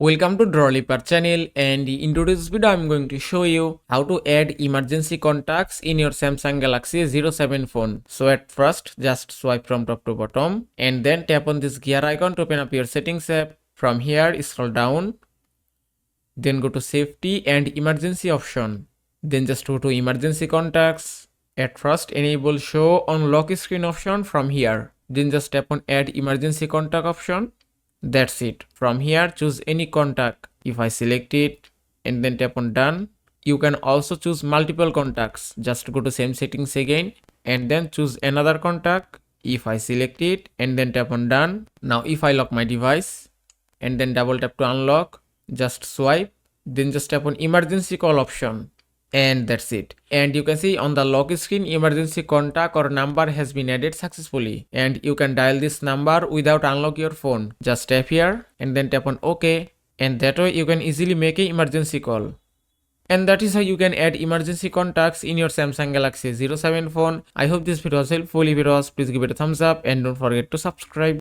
Welcome to Drawlipper channel, and in today's video I'm going to show you how to add emergency contacts in your Samsung Galaxy A07 phone. So at first just swipe from top to bottom and then tap on this gear icon to open up your settings app. From here scroll down, then go to safety and emergency option. Then just go to emergency contacts. At first enable show on lock screen option from here. Then just tap on add emergency contact option. That's it. From here choose any contact. If I select it and then tap on done, you can also choose multiple contacts. Just go to same settings again and then choose another contact. If I select it and then tap on done, now if I lock my device and then double tap to unlock, just swipe, then just tap on emergency call option. And that's it. And you can see on the lock screen emergency contact or number has been added successfully, and you can dial this number without unlock your phone. Just tap here and then tap on OK, and that way you can easily make an emergency call. And that is how you can add emergency contacts in your Samsung Galaxy A07 phone. I hope this video was helpful. If it was, please give it a thumbs up and don't forget to subscribe.